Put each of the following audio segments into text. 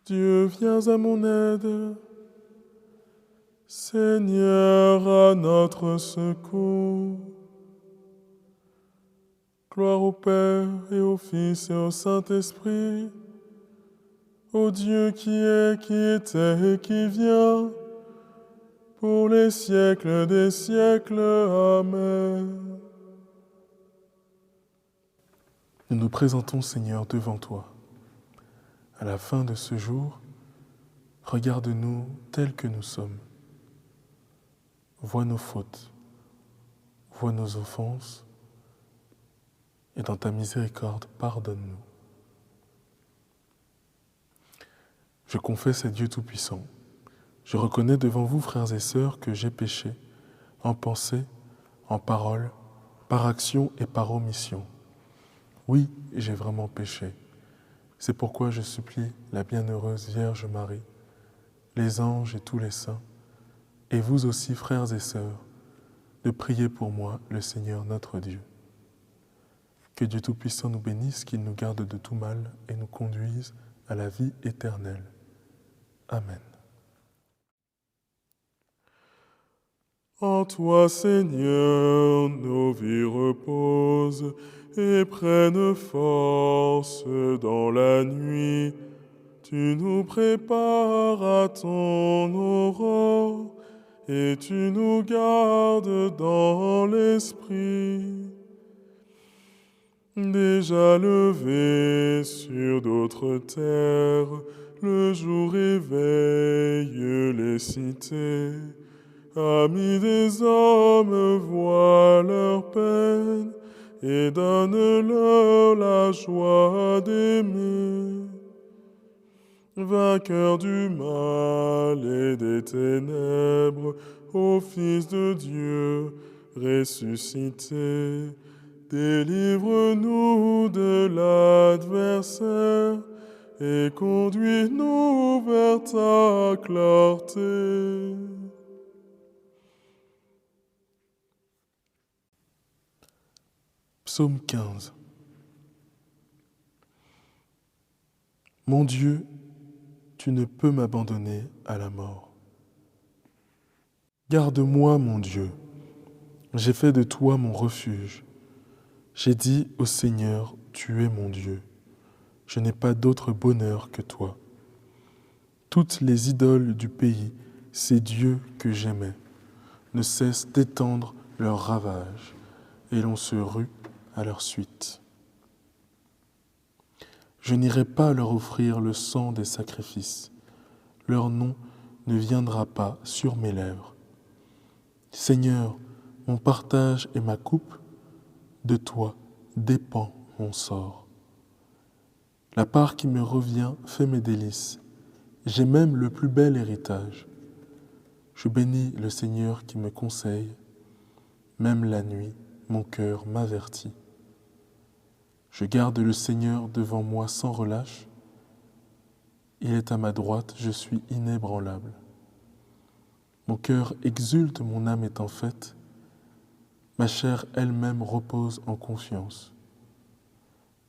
Dieu, viens à mon aide. Seigneur, à notre secours. Gloire au Père et au Fils et au Saint-Esprit, au Dieu qui est, qui était et qui vient, pour les siècles des siècles. Amen. Nous nous présentons, Seigneur, devant toi. À la fin de ce jour, regarde-nous tels que nous sommes. Vois nos fautes, vois nos offenses, et dans ta miséricorde, pardonne-nous. Je confesse à Dieu Tout-Puissant. Je reconnais devant vous, frères et sœurs, que j'ai péché en pensée, en parole, par action et par omission. Oui, j'ai vraiment péché. C'est pourquoi je supplie la bienheureuse Vierge Marie, les anges et tous les saints, et vous aussi, frères et sœurs, de prier pour moi, le Seigneur notre Dieu. Que Dieu Tout-Puissant nous bénisse, qu'il nous garde de tout mal et nous conduise à la vie éternelle. Amen. En toi, Seigneur, nos vies reposent et prennent force dans la nuit. Tu nous prépares à ton aurore et tu nous gardes dans l'esprit. Déjà levé sur d'autres terres, le jour éveille les cités. Amis des hommes, vois leur peine et donne-leur la joie d'aimer. Vainqueur du mal et des ténèbres, ô Fils de Dieu ressuscité, délivre-nous de l'adversaire et conduis-nous vers ta clarté. Psaume 15. Mon Dieu, tu ne peux m'abandonner à la mort. Garde-moi, mon Dieu, j'ai fait de toi mon refuge. J'ai dit au Seigneur, tu es mon Dieu. Je n'ai pas d'autre bonheur que toi. Toutes les idoles du pays, ces dieux que j'aimais, ne cessent d'étendre leurs ravages, et l'on se rue à leur suite. Je n'irai pas leur offrir le sang des sacrifices. Leur nom ne viendra pas sur mes lèvres. Seigneur, mon partage et ma coupe, de toi dépend mon sort. La part qui me revient fait mes délices. J'ai même le plus bel héritage. Je bénis le Seigneur qui me conseille. Même la nuit, mon cœur m'avertit. Je garde le Seigneur devant moi sans relâche. Il est à ma droite, je suis inébranlable. Mon cœur exulte, mon âme est en fête. Ma chair elle-même repose en confiance.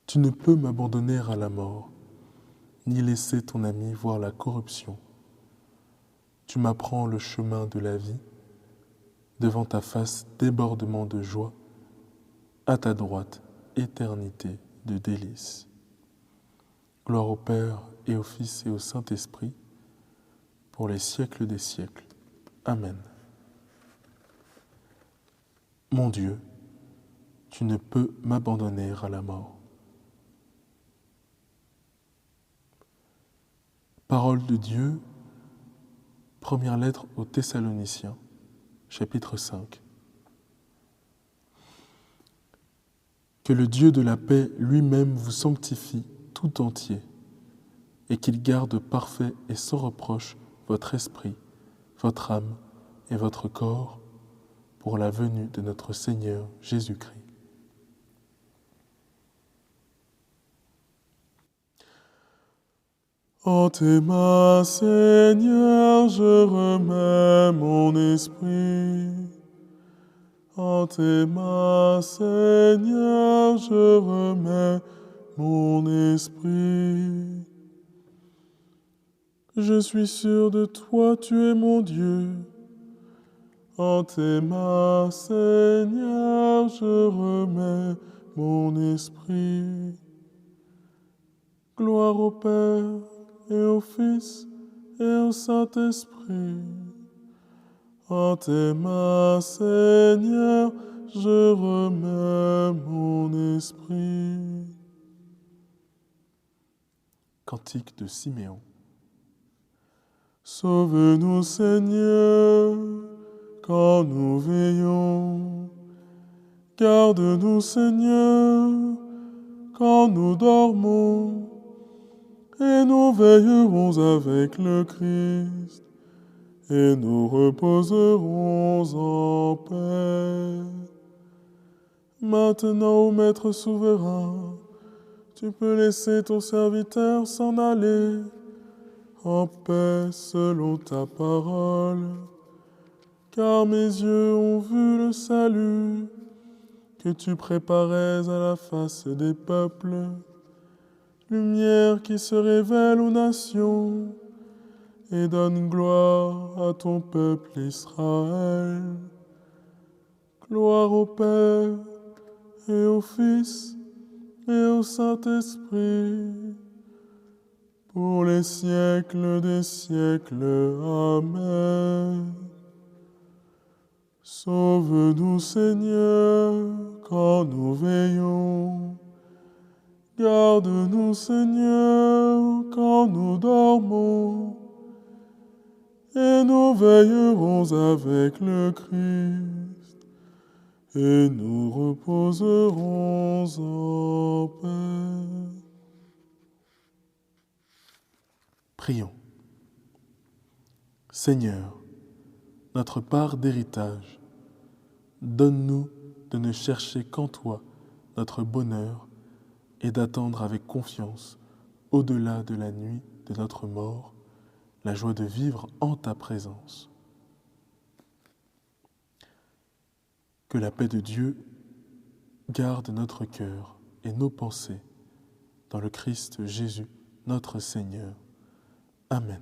Tu ne peux m'abandonner à la mort, ni laisser ton ami voir la corruption. Tu m'apprends le chemin de la vie, devant ta face débordement de joie, à ta droite éternité de délices. Gloire au Père et au Fils et au Saint-Esprit, pour les siècles des siècles. Amen. Mon Dieu, tu ne peux m'abandonner à la mort. Parole de Dieu, première lettre aux Thessaloniciens, chapitre 5. Que le Dieu de la paix lui-même vous sanctifie tout entier, et qu'il garde parfait et sans reproche votre esprit, votre âme et votre corps pour la venue de notre Seigneur Jésus-Christ. En tes mains, Seigneur, je remets mon esprit. En tes mains, Seigneur, je remets mon esprit. Je suis sûr de toi, tu es mon Dieu. En tes mains, Seigneur, je remets mon esprit. Gloire au Père et au Fils et au Saint-Esprit. En tes mains, Seigneur, je remets mon esprit. Cantique de Siméon. Sauve-nous, Seigneur, quand nous veillons. Garde-nous, Seigneur, quand nous dormons. Et nous veillerons avec le Christ, et nous reposerons en paix. Maintenant, ô Maître souverain, tu peux laisser ton serviteur s'en aller en paix selon ta parole. Car mes yeux ont vu le salut que tu préparais à la face des peuples, lumière qui se révèle aux nations et donne gloire à ton peuple Israël. Gloire au Père et au Fils et au Saint-Esprit, pour les siècles des siècles. Amen. Sauve-nous, Seigneur, quand nous veillons. Garde-nous, Seigneur, quand nous dormons. Et nous veillerons avec le Christ, et nous reposerons en paix. Prions. Seigneur, notre part d'héritage, donne-nous de ne chercher qu'en toi notre bonheur et d'attendre avec confiance, au-delà de la nuit de notre mort, la joie de vivre en ta présence. Que la paix de Dieu garde notre cœur et nos pensées dans le Christ Jésus, notre Seigneur. Amen.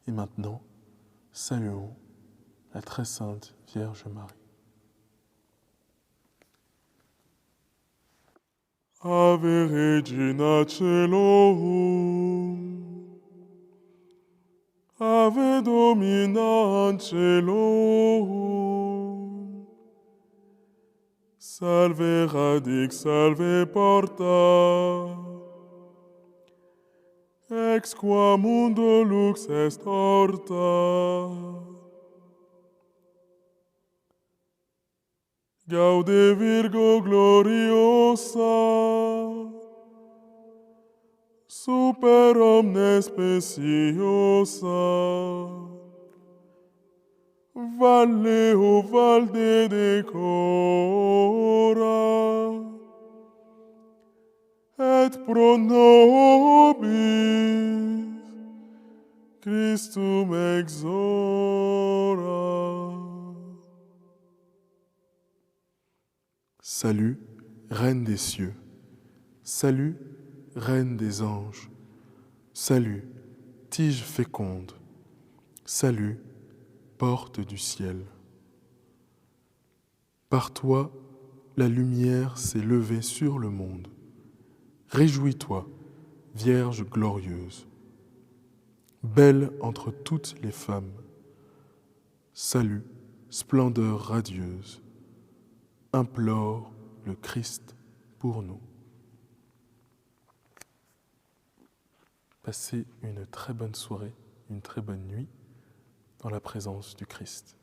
Et maintenant, saluons la très sainte Vierge Marie. Ave Regina Caelum, Ave Domina Caelum, Salve radix, salve porta, ex qua mundo lux est horta. Gaude Virgo gloriosa, super omnes speciosa, valle o valde decora, et pro nobis Christum exora. Salut, Reine des cieux. Salut, Reine des anges. Salut, tige féconde. Salut, porte du ciel. Par toi, la lumière s'est levée sur le monde. Réjouis-toi, Vierge glorieuse. Belle entre toutes les femmes. Salut, splendeur radieuse. Implore le Christ pour nous. Passez une très bonne soirée, une très bonne nuit dans la présence du Christ.